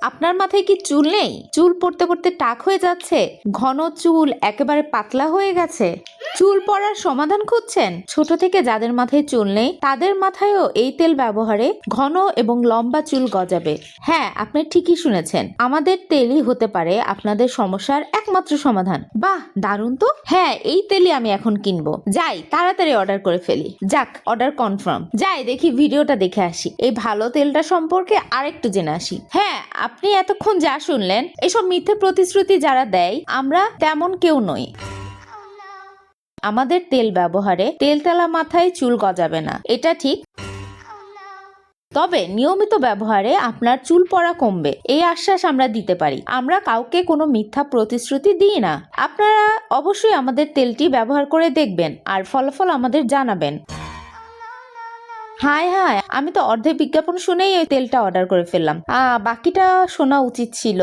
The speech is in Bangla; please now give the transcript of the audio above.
আপনার মাথায় কি চুল নেই? চুল পড়তে পড়তে টাক হয়ে যাচ্ছে? ঘন চুল একেবারে পাতলা হয়ে গেছে? চুল পড়ার সমাধান খুঁজছেন? ছোট থেকে যাদের মাথায় চুল নেই তাদের মাথায়ও এই তেল ব্যবহারে ঘন এবং লম্বা চুল গজাবে। হ্যাঁ, আপনি ঠিকই শুনেছেন, আমাদের তেলই হতে পারে আপনাদের সমস্যার একমাত্র সমাধান। বাহ, দারুণ তো। হ্যাঁ, এই তেলই আমি এখন কিনবো। যাই, তাড়াতাড়ি অর্ডার করে ফেলি। যাক, অর্ডার কনফার্ম। যাই, দেখি ভিডিওটা দেখে আসি, এই ভালো তেলটা সম্পর্কে আরেকটু জেনে আসি। হ্যাঁ, আপনি এতক্ষণ যা শুনলেন এসব মিথ্যে প্রতিশ্রুতি যারা দেয় আমরা তেমন কেউ নই। আমাদের তেল ব্যবহারে তেলতেলা মাথায় চুল গজাবে না, এটা ঠিক। তবে নিয়মিত ব্যবহারে আপনার চুল পড়া কমবে, এই আশ্বাস আমরা দিতে পারি। আমরা কাউকে কোনো মিথ্যা প্রতিশ্রুতি দিই না। আপনারা অবশ্যই আমাদের তেলটি ব্যবহার করে দেখবেন আর ফলাফল আমাদের জানাবেন। হায় হায়, আমি তো অর্ধেক বিজ্ঞাপন শুনেই এই তেলটা অর্ডার করে ফেললাম। বাকিটা শোনা উচিত ছিল।